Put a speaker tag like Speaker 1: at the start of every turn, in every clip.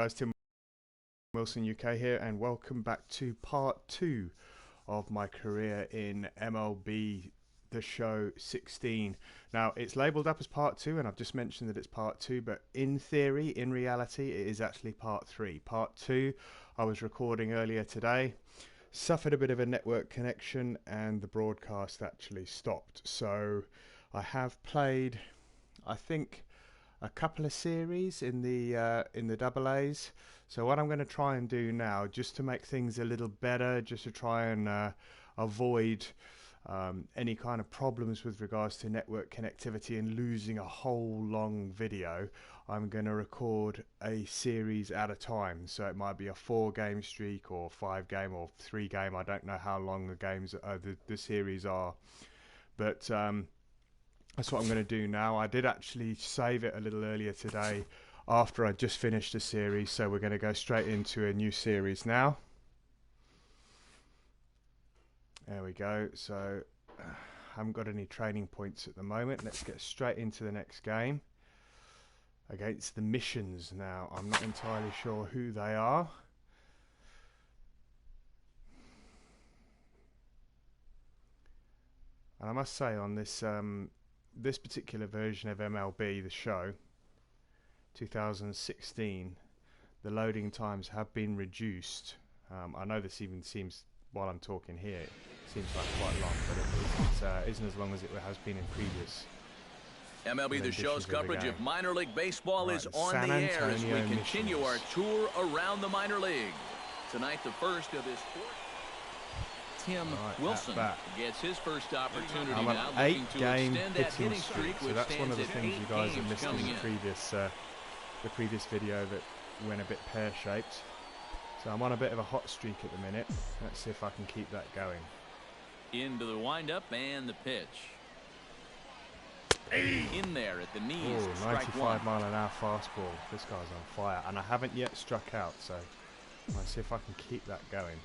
Speaker 1: guys, Tim Wilson UK here, and welcome back to part 2 of my career in MLB The Show 16. Now, it's labelled up as part 2, and I've just mentioned that it's part 2, but in theory, in reality, it is actually part 3. Part 2, I was recording earlier today, suffered a bit of a network connection, and the broadcast actually stopped. So I have played, I think, a couple of series in the double A's. So what I'm going to try and do now, just to make things a little better, just to try and avoid any kind of problems with regards to network connectivity and losing a whole long video, I'm going to record a series at a time. So it might be a 4-game streak or 5-game or 3-game. I don't know how long the games, the series are, but that's what I'm going to do now. I did actually save it a little earlier today after I just finished a series, so we're going to go straight into a new series now. There we go. So I haven't got any training points at the moment. Let's get straight into the next game against the Missions. Now, I'm not entirely sure who they are. And I must say, on this this particular version of MLB The Show 2016, the loading times have been reduced. I know this even seems, while I'm talking here, it seems like quite long, but it isn't as long as it has been in previous.
Speaker 2: MLB The Show's coverage of minor league baseball is on the air as we continue our tour around the minor league. Tonight, the first of this fourth. Tim Wilson gets his first opportunity
Speaker 1: I'm
Speaker 2: now,
Speaker 1: an
Speaker 2: looking to extend that hitting
Speaker 1: streak,
Speaker 2: streak,
Speaker 1: so
Speaker 2: which
Speaker 1: that's one of the things you guys have missed in the previous video that went a bit pear-shaped. So I'm on a bit of a hot streak at the minute. Let's see if I can keep that going.
Speaker 2: Into the windup and the pitch. In there at the knees.
Speaker 1: Oh, 95-mile-an-hour fastball. This guy's on fire, and I haven't yet struck out, so let's see if I can keep that going.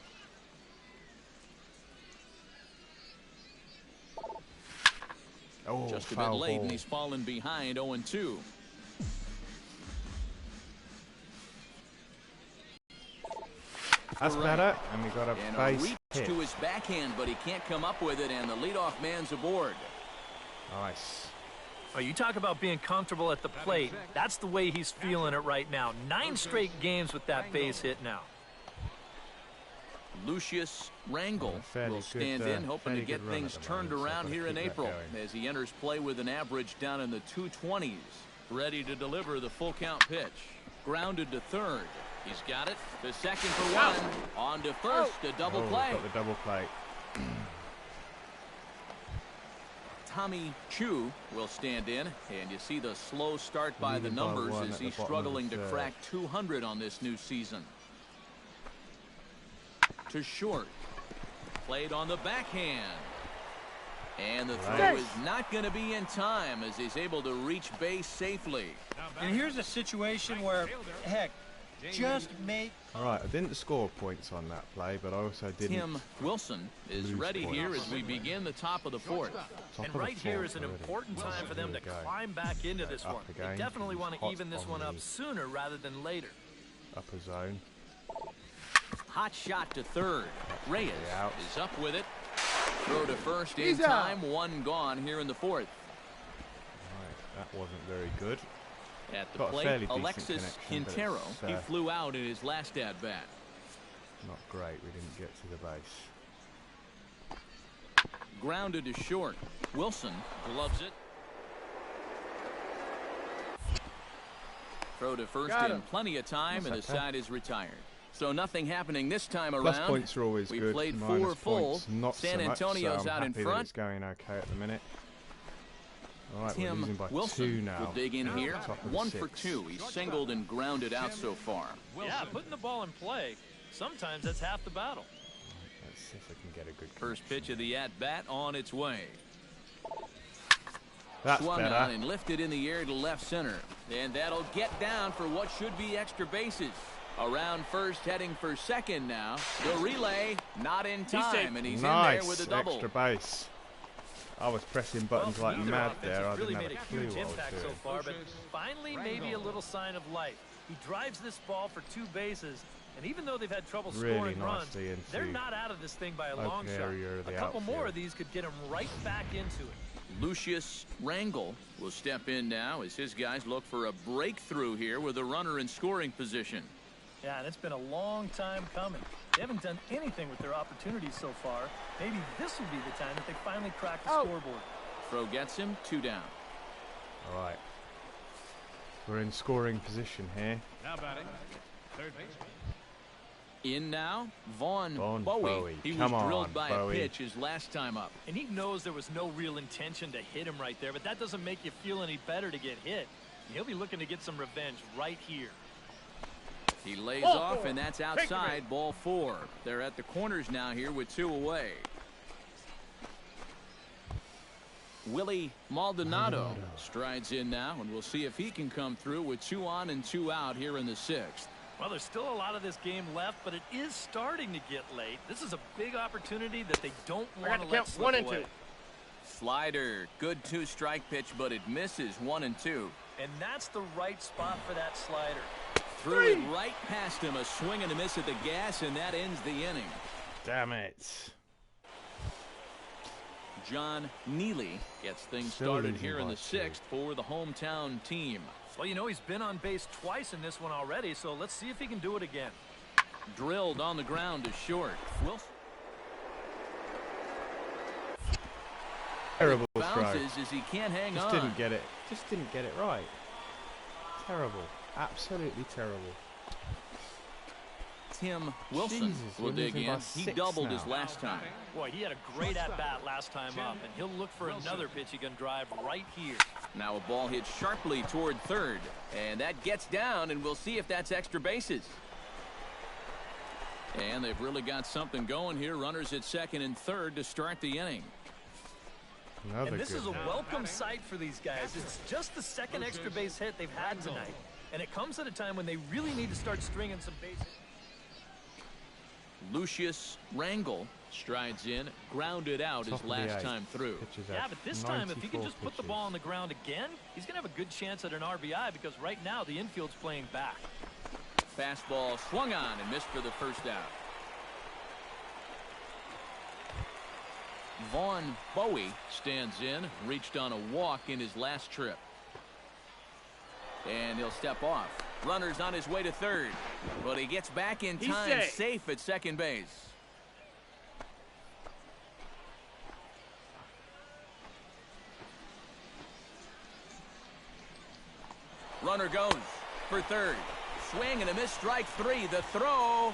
Speaker 1: Oh,
Speaker 2: just a bit late, and he's fallen behind 0-2.
Speaker 1: That's better, and we got a base hit.
Speaker 2: To his backhand, but he can't come up with it, and the leadoff man's aboard.
Speaker 1: Nice.
Speaker 3: Oh, you talk about being comfortable at the plate. That's the way he's feeling it right now. 9 straight games with that base hit now.
Speaker 2: Lucius Rangel will stand in, hoping to get things turned around here in April as he enters play with an average down in the 220s. Ready to deliver the full count pitch. Grounded to third. He's got it. The second for one. On to first. A double play.
Speaker 1: Got the double play.
Speaker 2: Tommy Chu will stand in, and you see the slow start by the numbers as he's struggling to crack 200 on this new season. To short. Played on the backhand. And the throw is not going to be in time as he's able to reach base safely.
Speaker 4: And here's a situation where, heck, just make...
Speaker 1: All right, I didn't score points on that play, but I also didn't.
Speaker 2: Tim Wilson is ready here as we begin the top of the fourth.
Speaker 3: And right here is an important time for them to climb back into this one. They definitely want to even this one up sooner rather than later.
Speaker 1: Upper zone.
Speaker 2: Hot shot to third. Reyes is up with it. Throw to first in time. One gone here in the fourth.
Speaker 1: Right, that wasn't very good.
Speaker 2: At the plate, Alexis Quintero. He flew out in his last at-bat.
Speaker 1: Not great. We didn't get to the base.
Speaker 2: Grounded to short. Wilson gloves it. Throw to first in plenty of time, and the side is retired. So nothing happening this time around.
Speaker 1: Plus points are always good.
Speaker 2: We played 4 full. San Antonio's out in front.
Speaker 1: It's going okay at the minute. All right,
Speaker 2: Tim
Speaker 1: we're losing by
Speaker 2: Wilson
Speaker 1: 2 now.
Speaker 2: will dig in here. 1 for 2. He's singled and grounded out so far.
Speaker 3: Yeah, putting the ball in play, sometimes that's half the battle.
Speaker 1: Right, let's see if I can get a good
Speaker 2: first pitch of the at-bat on its way.
Speaker 1: That's
Speaker 2: swung
Speaker 1: better.
Speaker 2: On and lifted in the air to left center. And that'll get down for what should be extra bases. Around first, heading for second now. The relay not in time, and he's in there with a double.
Speaker 1: Extra base. I was pressing buttons like mad there. I
Speaker 3: really
Speaker 1: didn't have
Speaker 3: made
Speaker 1: a
Speaker 3: a
Speaker 1: clue
Speaker 3: huge
Speaker 1: what I was
Speaker 3: impact
Speaker 1: doing.
Speaker 3: so far, but finally maybe a little sign of life. He drives this ball for 2 bases, and even though they've had trouble
Speaker 1: really
Speaker 3: scoring runs,
Speaker 1: they're
Speaker 3: not out of this thing by a long shot. A couple more of these could get him right back into it.
Speaker 2: Lucius Rangel will step in now as his guys look for a breakthrough here with a runner in scoring position.
Speaker 3: Yeah, and it's been a long time coming. They haven't done anything with their opportunities so far. Maybe this will be the time that they finally crack the scoreboard.
Speaker 2: Throw gets him, 2 down.
Speaker 1: All right. We're in scoring position here.
Speaker 5: Now batting, third base.
Speaker 2: In now, Vaughn
Speaker 1: Bowie.
Speaker 2: He was drilled by a pitch his last time up.
Speaker 3: And he knows there was no real intention to hit him right there, but that doesn't make you feel any better to get hit. He'll be looking to get some revenge right here.
Speaker 2: He lays off, and that's outside, ball 4. They're at the corners now here with 2 away. Willie Maldonado strides in now, and we'll see if he can come through with 2 on and 2 out here in the 6th.
Speaker 3: Well, there's still a lot of this game left, but it is starting to get late. This is a big opportunity that they don't want to let slip
Speaker 4: 1 and
Speaker 3: away.
Speaker 4: 2.
Speaker 2: Slider, good 2-strike pitch, but it misses 1 and 2.
Speaker 3: And that's the right spot for that slider.
Speaker 2: Threw it right past him, a swing and a miss at the gas, and that ends the inning.
Speaker 1: Damn it.
Speaker 2: John Neely gets things started here in the 6th for the hometown team.
Speaker 3: Well, you know, he's been on base twice in this one already, so let's see if he can do it again.
Speaker 2: Drilled on the ground to short. Wilson.
Speaker 1: Terrible
Speaker 2: bounces
Speaker 1: throw.
Speaker 2: as he can't hang
Speaker 1: Just
Speaker 2: on.
Speaker 1: didn't get it. Just didn't get it right. Terrible. Absolutely terrible.
Speaker 2: Tim Wilson will dig in. He doubled his last time.
Speaker 3: Boy, he had a great at-bat last time up, and he'll look for another pitch he can drive right here.
Speaker 2: Now a ball hit sharply toward third, and that gets down, and we'll see if that's extra bases. And they've really got something going here. Runners at second and third to start the inning.
Speaker 3: And this is a welcome sight for these guys. It's just the second extra base hit they've had tonight, and it comes at a time when they really need to start stringing some bases.
Speaker 2: Lucius Rangel strides in, grounded out his last time through.
Speaker 3: Yeah, but this time, if he can just put the ball on the ground again, he's going to have a good chance at an RBI because right now the infield's playing back.
Speaker 2: Fastball swung on and missed for the first out. Vaughn Bowie stands in, reached on a walk in his last trip. And he'll step off. Runner's on his way to third, but he gets back in time, safe at second base. Runner goes for third. Swing and a miss, strike 3. The throw.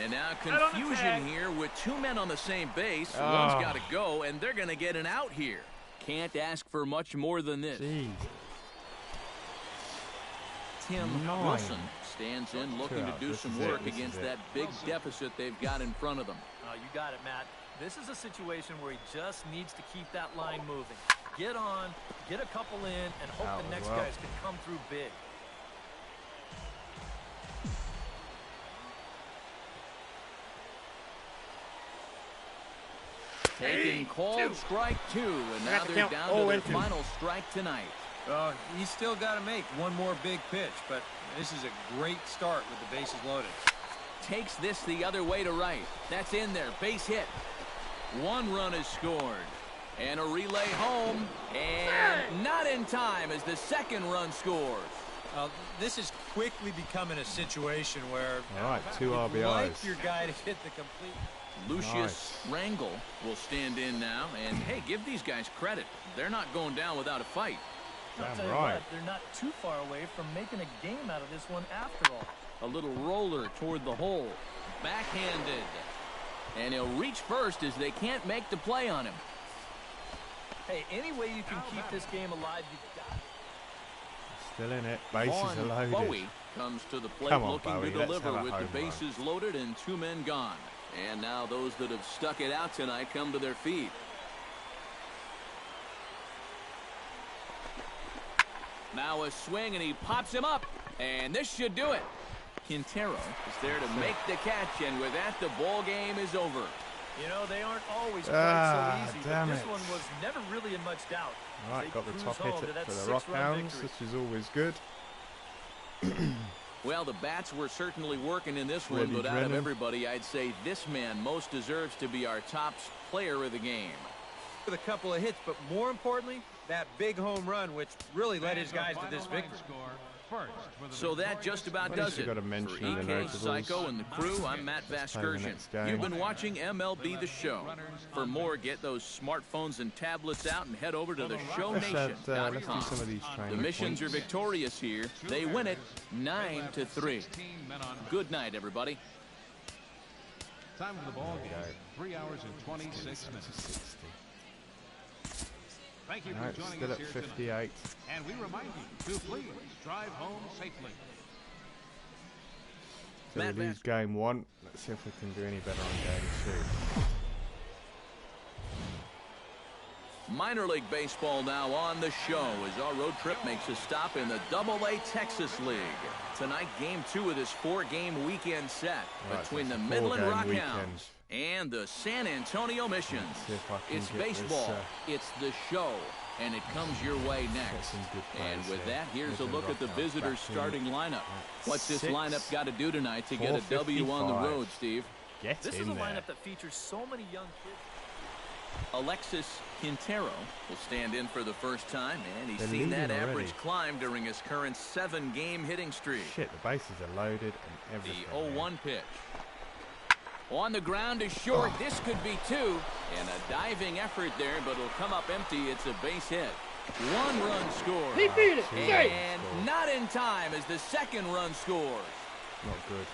Speaker 2: And now confusion here with 2 men on the same base. One's got to go, and they're going to get an out here. Can't ask for much more than this.
Speaker 1: Jeez.
Speaker 2: Tim Wilson stands in looking to do some work against that big deficit they've got in front of them.
Speaker 3: Oh, you got it, Matt. This is a situation where he just needs to keep that line moving. Get on, get a couple in, and hope the next guys can come through big.
Speaker 2: Taking called strike 2, and now they're down to their final strike tonight.
Speaker 4: He's still got to make one more big pitch, but this is a great start with the bases loaded.
Speaker 2: Takes this the other way to right. That's in there. Base hit. 1 run is scored. And a relay home. And not in time as the second run scores.
Speaker 4: This is quickly becoming a situation where
Speaker 1: 2 RBIs.
Speaker 4: You'd like your guy to hit the complete.
Speaker 2: Lucius Rangel will stand in now. And, hey, give these guys credit. They're not going down without a fight.
Speaker 3: I'll tell you what, they're not too far away from making a game out of this one after all.
Speaker 2: A little roller toward the hole. Backhanded. And he'll reach first as they can't make the play on him.
Speaker 3: Hey, any way you can keep this game alive, you've got it.
Speaker 1: Still in it. Bases are loaded.
Speaker 2: Bowie comes to the plate looking to deliver with the bases loaded and 2 men gone. And now those that have stuck it out tonight come to their feet. Now a swing, and he pops him up. And this should do it. Quintero is there to make the catch, and with that, the ball game is over.
Speaker 3: You know, they aren't always quite so easy, but this
Speaker 1: it.
Speaker 3: one was never really in much doubt.
Speaker 1: Right, got the top hit for the Rockhounds, which is always good.
Speaker 2: Well, the bats were certainly working in this one, but out of everybody, I'd say this man most deserves to be our top player of the game.
Speaker 4: With a couple of hits, but more importantly, that big home run, which really led his guys to this victory.
Speaker 2: So that just about does it. For EK, Psycho, and the crew, I'm Matt Vasgersian. You've been watching MLB The Show. For more, get those smartphones and tablets out and head over to theshownation.com. The Missions are victorious here. They win it 9-3. Good night, everybody.
Speaker 5: Time of the ball game, 3 hours and 26 minutes. Thank you for joining us here
Speaker 1: 58.
Speaker 5: Tonight. And we remind you to please drive home safely.
Speaker 1: So we lose game 1. Let's see if we can do any better on game 2.
Speaker 2: Minor League Baseball now on the show as our road trip makes a stop in the AA Texas League. Tonight, game 2 of this 4-game weekend set between the Midland Rockhounds and the San Antonio Missions. It's baseball, it's the show, and it comes your way next. And with that, here's a look at the visitors' starting lineup. What's this lineup got to do tonight to get a W on the road, Steve?
Speaker 3: This is a lineup that features so many young kids.
Speaker 2: Alexis Quintero will stand in for the first time, and he's seen that average climb during his current 7-game hitting streak.
Speaker 1: Shit, the bases are loaded and everything.
Speaker 2: The 0-1 pitch. On the ground is short. This could be 2. And a diving effort there, but it'll come up empty. It's a base hit. 1-run score.
Speaker 6: He beat it.
Speaker 2: And not in time as the 2nd run scores.
Speaker 1: Not good.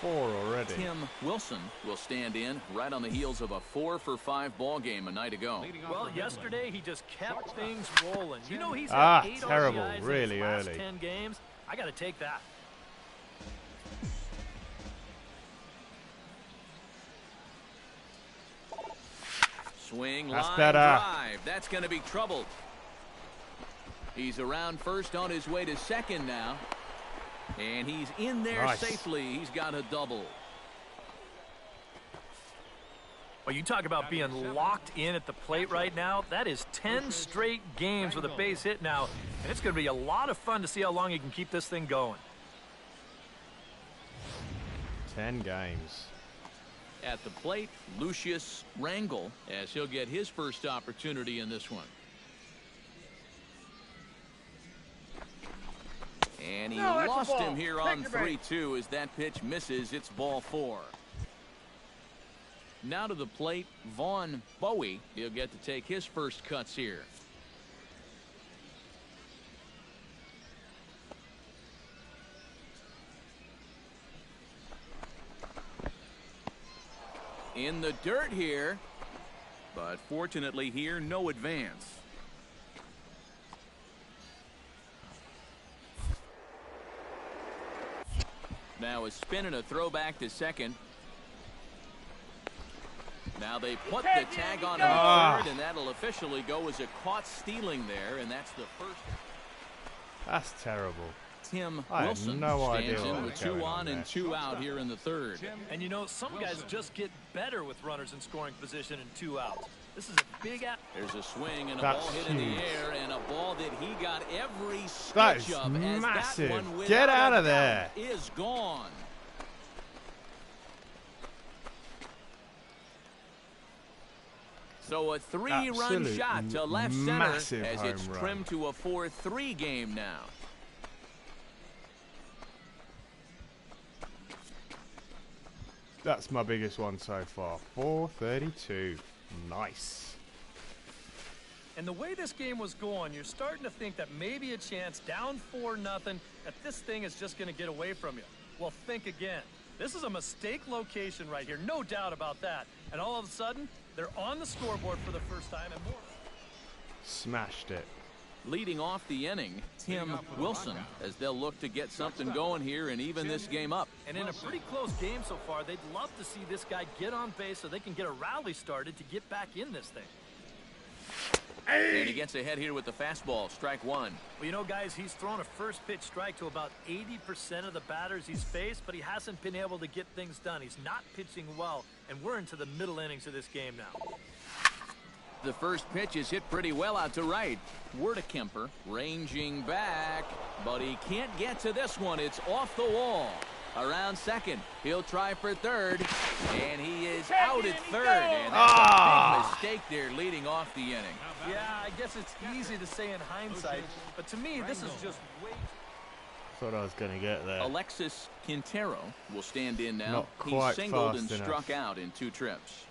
Speaker 1: 4 already.
Speaker 2: Tim Wilson will stand in right on the heels of a 4-for-5 ball game a night ago.
Speaker 3: Well, yesterday he just kept things rolling. You know, he's had 8
Speaker 1: terrible,
Speaker 3: RBIs
Speaker 1: really
Speaker 3: in his last
Speaker 1: early.
Speaker 3: 10 games. I got to take that.
Speaker 2: Swing, line, drive. That's going to be trouble. He's around first on his way to second now. And he's in there safely. He's got a double.
Speaker 3: Well, you talk about being locked in at the plate right now. That is 10 straight games with a base hit now. And it's going to be a lot of fun to see how long he can keep this thing going.
Speaker 1: 10 games.
Speaker 2: At the plate, Lucius Rangel, as he'll get his first opportunity in this one. And he lost him here on 3-2 as that pitch misses. It's ball 4. Now to the plate, Vaughn Bowie. He'll get to take his first cuts here. In the dirt here, but fortunately here, no advance. Now a spin and a throwback to second. Now they put the tag on him third, and that'll officially go as a caught stealing there, and that's the first.
Speaker 1: That's terrible.
Speaker 2: Tim Wilson stands in with 2 on and 2 out here in the third.
Speaker 3: And you know, some guys just get better with runners in scoring position and 2 outs. This is a big out.
Speaker 2: There's a swing and a ball hit in the air, and a ball that he got every stitch
Speaker 1: that is
Speaker 2: of.
Speaker 1: massive.
Speaker 2: As that one
Speaker 1: Get out of there.
Speaker 2: Is gone. So a 3-run shot to left center as it's trimmed to a 4-3 game now.
Speaker 1: That's my biggest one so far. 432. Nice.
Speaker 3: And the way this game was going, you're starting to think that maybe a chance down 4-0 that this thing is just going to get away from you. Well, think again. This is a mistake location right here, no doubt about that. And all of a sudden, they're on the scoreboard for the first time and more.
Speaker 1: Smashed it.
Speaker 2: Leading off the inning, Tim Wilson, as they'll look to get something going here and even this game up.
Speaker 3: And in a pretty close game so far, they'd love to see this guy get on base so they can get a rally started to get back in this thing.
Speaker 2: And he gets ahead here with the fastball, strike one.
Speaker 3: Well, you know, guys, he's thrown a first pitch strike to about 80% of the batters he's faced, but he hasn't been able to get things done. He's not pitching well, and we're into the middle innings of this game now.
Speaker 2: The first pitch is hit pretty well out to right. Kemper ranging back, but he can't get to this one. It's off the wall. Around second, he'll try for third, and he is out at third. And that's a big mistake there leading off the inning.
Speaker 3: Yeah, I guess it's easy to say in hindsight, but to me, this is just way...
Speaker 1: Thought I was going to get there.
Speaker 2: Alexis Quintero will stand in now.
Speaker 1: Not quite
Speaker 2: He singled
Speaker 1: fast
Speaker 2: and struck
Speaker 1: enough.
Speaker 2: out in 2 trips.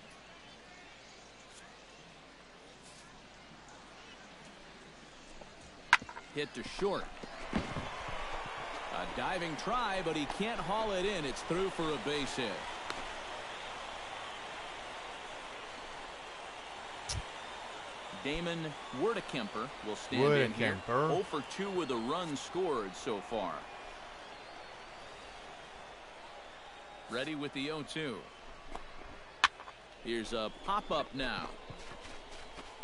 Speaker 2: Hit to short. A diving try, but he can't haul it in. It's through for a base hit. Damon Kemper will stand in here. 0 for 2 with a run scored so far. Ready with the 0-2. Here's a pop-up now.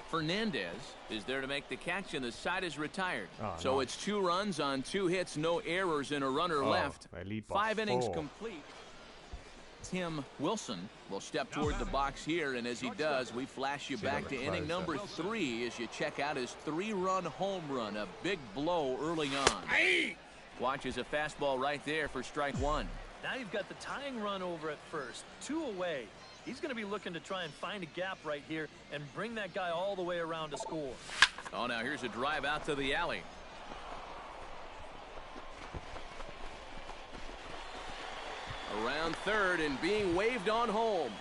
Speaker 2: Fernandez is there to make the catch, and the side is retired. So nice. It's 2 runs on 2 hits, no errors, and a runner left. 5 innings complete. Tim Wilson will step toward the box here, and as he does, we flash you back to inning number 3 as you check out his 3-run home run, a big blow early on. Watches a fastball right there for strike 1.
Speaker 3: Now you've got the tying run over at first, 2 away. He's going to be looking to try and find a gap right here and bring that guy all the way around to score.
Speaker 2: Oh, now here's a drive out to the alley. Around third and being waved on home.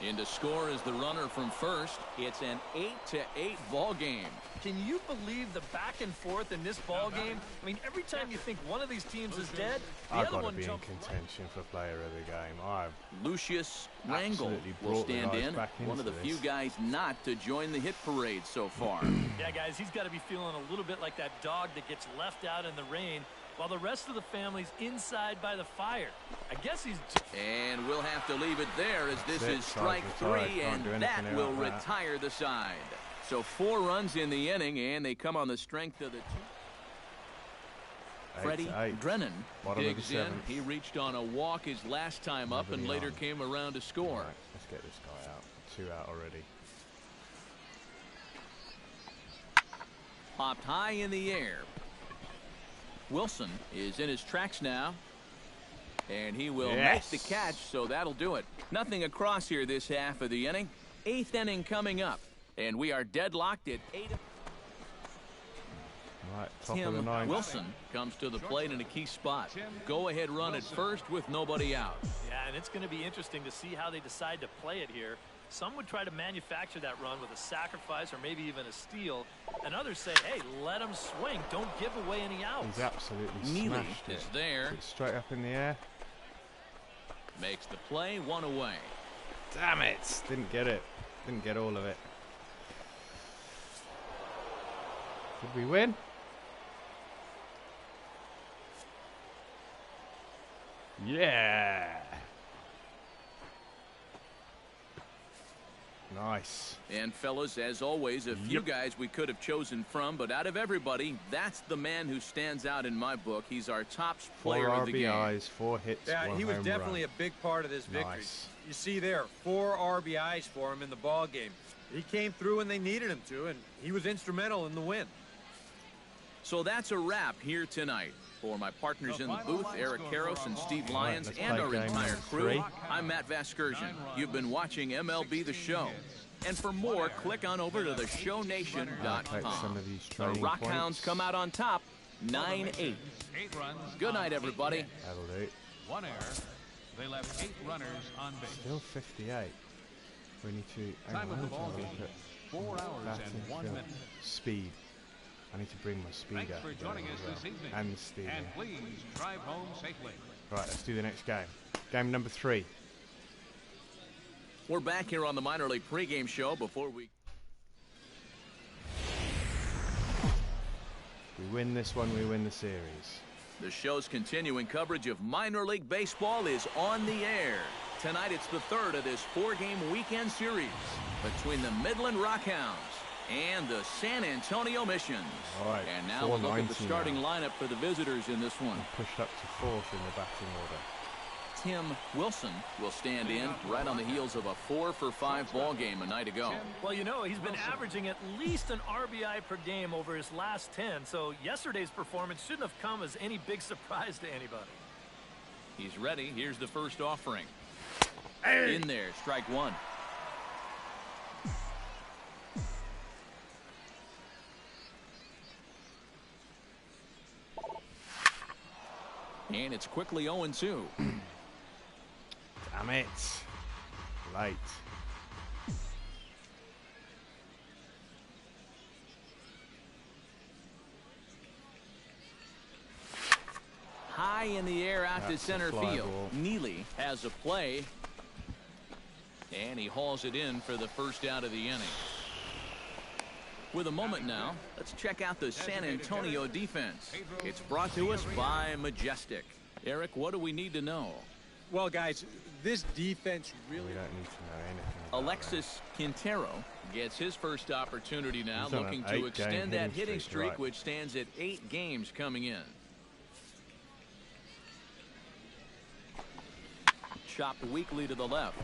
Speaker 2: In to score is the runner from first. It's an 8-8 ball game.
Speaker 3: Can you believe the back and forth in this ball game? I mean, every time you think one of these teams is dead, the
Speaker 1: I've
Speaker 3: other
Speaker 1: got
Speaker 3: one
Speaker 1: to be in
Speaker 3: jumps.
Speaker 1: contention for player of the game.
Speaker 2: Lucius Rangel will stand in. One of the few guys not to join the hit parade so far.
Speaker 3: Yeah, guys, he's got to be feeling a little bit like that dog that gets left out in the rain while the rest of the family's inside by the fire. I guess he's...
Speaker 2: And we'll have to leave it there as this is strike 3, and that will retire the side. So 4 runs in the inning, and they come on the strength of the 2. Freddie Drennan digs in. He reached on a walk his last time up and later came around to score.
Speaker 1: Right, let's get this guy out. 2 out already.
Speaker 2: Popped high in the air. Wilson is in his tracks now. And he will make the catch, so that'll do it. Nothing across here this half of the inning. 8th inning coming up. And we are deadlocked at 8.
Speaker 1: Right, top
Speaker 2: Tim
Speaker 1: of the 9th.
Speaker 2: Wilson comes to the plate in a key spot. Go-ahead run at first with nobody out.
Speaker 3: Yeah, and it's going to be interesting to see how they decide to play it here. Some would try to manufacture that run with a sacrifice or maybe even a steal. And others say, hey, let him swing. Don't give away any outs.
Speaker 1: He's absolutely
Speaker 2: Neely
Speaker 1: smashed
Speaker 2: is
Speaker 1: it.
Speaker 2: there.
Speaker 1: It's straight up in the air.
Speaker 2: Makes the play, 1 away.
Speaker 1: Damn it. Didn't get it. Didn't get all of it. Did we win? Yeah. Nice.
Speaker 2: And fellas, as always, a few guys we could have chosen from, but out of everybody, that's the man who stands out in my book. He's our top player of the game.
Speaker 1: 4 RBIs, 4 hits,
Speaker 4: Yeah,
Speaker 1: 1
Speaker 4: he was
Speaker 1: home
Speaker 4: definitely
Speaker 1: run.
Speaker 4: a big part of this victory.
Speaker 1: Nice.
Speaker 4: You see there, 4 RBIs for him in the ball game. He came through when they needed him to, and he was instrumental in the win.
Speaker 2: So that's a wrap here tonight. For my partners in the booth, Eric Karros and Steve Lyons, and our entire crew, I'm Matt Vasgersian. You've been watching MLB The Show. And for more, click on over to theshownation.com. The Rockhounds come out on top, 9-8. Good night, everybody.
Speaker 1: That'll do.
Speaker 5: 1 error. They left 8 runners on base.
Speaker 1: Still 58. We need to...
Speaker 5: Time of the ball game, 4 hours and 1 minute.
Speaker 1: Speed. I need to bring my speed
Speaker 5: Thanks
Speaker 1: up.
Speaker 5: for joining us this evening.
Speaker 1: And the steam.
Speaker 5: And please drive home safely.
Speaker 1: Right, let's do the next game. Game number 3.
Speaker 2: We're back here on the minor league pregame show before we
Speaker 1: win this one, we win the series.
Speaker 2: The show's continuing coverage of minor league baseball is on the air. Tonight it's the 3rd of this 4-game weekend series between the Midland Rockhounds and the San Antonio Missions.
Speaker 1: All right,
Speaker 2: and now we'll look at the starting lineup for the visitors in this one.
Speaker 1: Pushed up to 4th in the batting order.
Speaker 2: Tim Wilson will stand in right on the heels of a 4-for-5 ball game a night ago.
Speaker 3: Well, you know, he's been averaging at least an RBI per game over his last 10, so yesterday's performance shouldn't have come as any big surprise to anybody.
Speaker 2: He's ready. Here's the first offering. Hey. In there, strike one. And it's quickly 0-2.
Speaker 1: Damn it. Late.
Speaker 2: High in the air out to center field. Neely has a play. And he hauls it in for the first out of the inning. With a moment now, let's check out the San Antonio defense. It's brought to us by Majestic. Eric, what do we need to know?
Speaker 4: Well, guys, this defense really...
Speaker 1: We don't need to know anything about
Speaker 2: Alexis Quintero gets his first opportunity now, looking to extend that hitting streak, right, which stands at 8 games coming in. Chopped weakly to the left.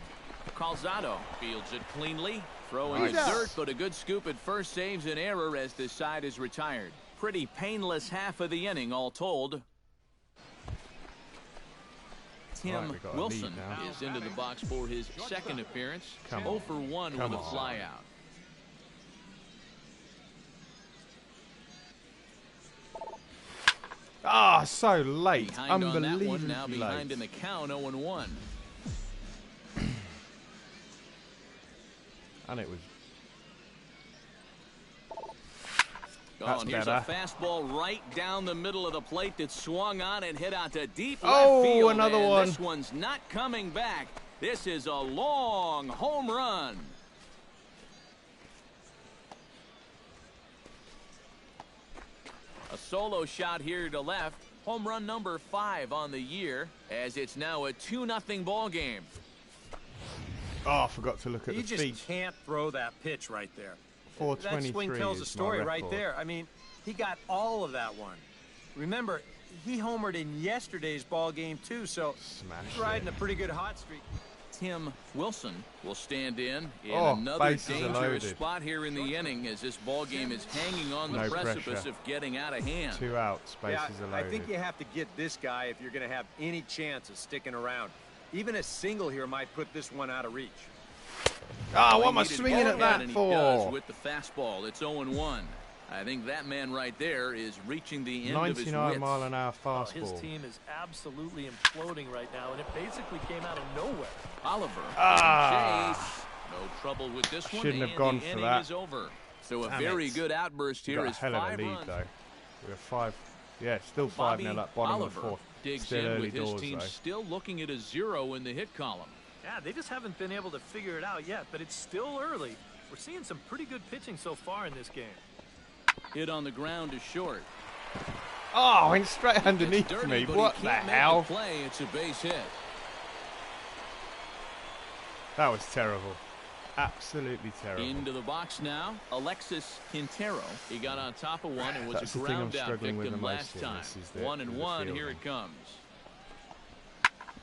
Speaker 2: Calzado fields it cleanly. Throwing the dirt, but a good scoop at first saves an error as the side is retired. Pretty painless half of the inning, all told. Tim Wilson is into the box for his second appearance. 0 for 1 with a flyout.
Speaker 1: Ah, so late.
Speaker 2: Behind
Speaker 1: Unbelievably
Speaker 2: on that one, now
Speaker 1: late.
Speaker 2: behind in the count, 0-1.
Speaker 1: And it was...
Speaker 2: And here's a fastball right down the middle of the plate that swung on and hit out to deep
Speaker 1: left
Speaker 2: field.
Speaker 1: Another one.
Speaker 2: This one's not coming back. This is a long home run. A solo shot here to left. Home run number 5 on the year, as it's now a 2-0 ball game.
Speaker 1: Oh, I forgot to look at the feet.
Speaker 4: He just can't throw that pitch right there.
Speaker 1: 423.
Speaker 4: That swing tells a story right there. I mean, he got all of that one. Remember, he homered in yesterday's ball game too, so he's riding a pretty good hot streak.
Speaker 2: Tim Wilson will stand in another dangerous spot here in the inning, as this ball game is hanging on the precipice of getting out of hand.
Speaker 1: 2 outs, bases are loaded.
Speaker 4: I think you have to get this guy if you're going to have any chance of sticking around. Even a single here might put this one out of reach.
Speaker 1: Ah, what am I swinging at that for?
Speaker 2: He does with the fastball. It's 0-1. I think that man right there is reaching the end of his wits.
Speaker 1: 99-mile-an-hour fastball.
Speaker 3: His team is absolutely imploding right now, and it basically came out of nowhere.
Speaker 2: Oliver. Chase. No trouble with this one.
Speaker 1: Shouldn't have gone for that.
Speaker 2: Is over. So a very good outburst here is 5 runs.
Speaker 1: Though. We have 5. Yeah, still 5-0 up bottom of the 4th.
Speaker 2: Digs in with his team still looking at a 0 in the hit column.
Speaker 3: Yeah, they just haven't been able to figure it out yet, but it's still early. We're seeing some pretty good pitching so far in this game.
Speaker 2: Hit on the ground to short.
Speaker 1: Oh, went straight underneath me. What the hell?
Speaker 2: It's a base hit.
Speaker 1: That was terrible. Absolutely terrible.
Speaker 2: Into the box now, Alexis Quintero. He got on top of one and was a ground out victim last time. 1-1, here it comes.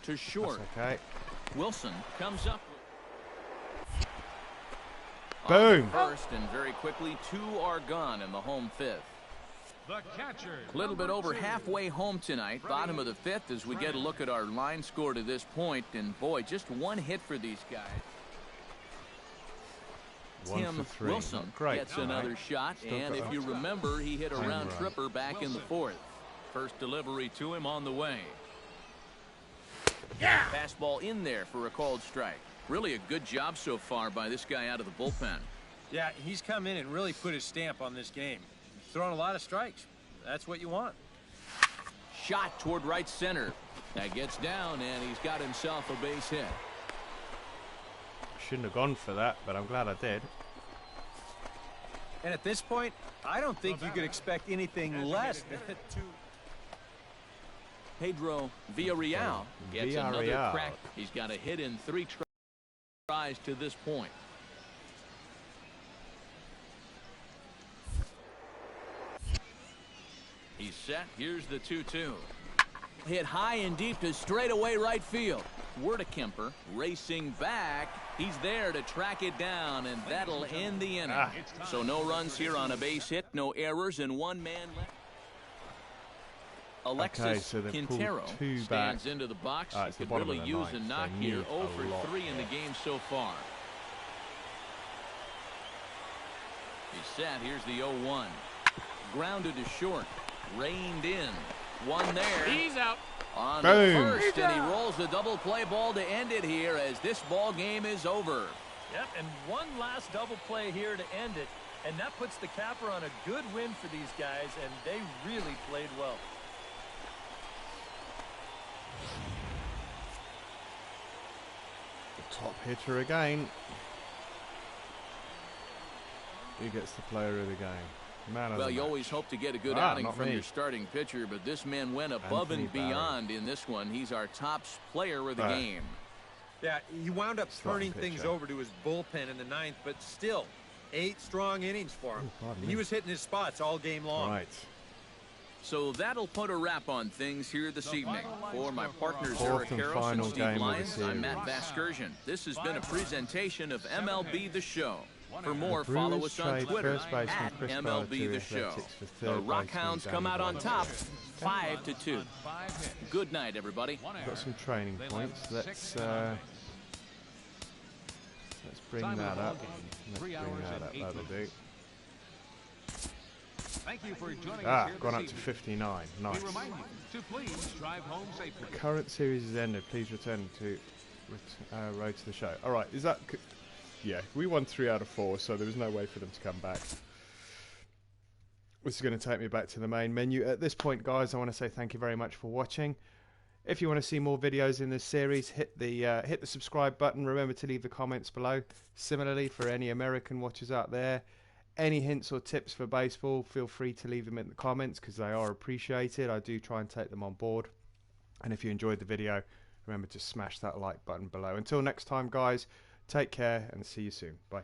Speaker 2: To short.
Speaker 1: That's okay.
Speaker 2: Wilson comes up.
Speaker 1: Boom.
Speaker 2: First, and very quickly, 2 are gone in the home 5th.
Speaker 5: The catcher.
Speaker 2: A little bit over halfway home tonight, bottom of the 5th, as we get a look at our line score to this point. And boy, just 1 hit for these guys. Tim Wilson gets another shot, and if you remember, he hit a round tripper back in the 4th. First delivery to him on the way. Fastball in there for a called strike. Really a good job so far by this guy out of the bullpen.
Speaker 4: Yeah, he's come in and really put his stamp on this game. He's thrown a lot of strikes. That's what you want.
Speaker 2: Shot toward right center. That gets down, and he's got himself a base hit.
Speaker 1: Shouldn't have gone for that, but I'm glad I did.
Speaker 4: And at this point, I don't think you could expect anything less than
Speaker 2: Pedro Villarreal gets another crack. He's got a hit in 3 tries to this point. set. Here's the 2-2. Hit high and deep to straightaway right field. Kemper racing back. He's there to track it down, and that'll end the inning. So no runs here on a base hit, no errors, and one man left. Alexis Quintero stands into the box. He could really use a knock here. 0 for 3 in the game so far. He's set. Here's the 0-1. Grounded to short. Reined in. One there.
Speaker 3: He's out.
Speaker 2: On the first, and he rolls the double play ball to end it here as this ball game is over.
Speaker 3: Yep, and one last double play here to end it, and that puts the capper on a good win for these guys, and they really played well.
Speaker 1: The top hitter again. Who gets the player of the game?
Speaker 2: Well, you always hope to get a good outing from your starting pitcher, but this man went above and beyond in this one. He's our top player of the game.
Speaker 4: Yeah, he wound up turning things over to his bullpen in the 9th, but still, 8 strong innings for him. He was hitting his spots all game long.
Speaker 1: Right.
Speaker 2: So that'll put a wrap on things here this evening. For my partners Eric Harris and Steve Lyons, I'm Matt Vasgersian. This has been a presentation of MLB The Show. For more, follow us on Twitter at MLB The Show. The Rockhounds come out on top, 5-2. Good night, everybody.
Speaker 1: We've got some training points. Let's bring that up. That'll do.
Speaker 5: Thank you for joining us here
Speaker 1: gone up to 59. Nice. The current series is ended. Please return to road to the show. All right, is that? Yeah, we won 3 out of 4, so there was no way for them to come back. This is going to take me back to the main menu. At this point, guys, I want to say thank you very much for watching. If you want to see more videos in this series, hit the subscribe button. Remember to leave the comments below. Similarly, for any American watchers out there, any hints or tips for baseball, feel free to leave them in the comments because they are appreciated. I do try and take them on board. And if you enjoyed the video, remember to smash that like button below. Until next time, guys, take care and see you soon. Bye.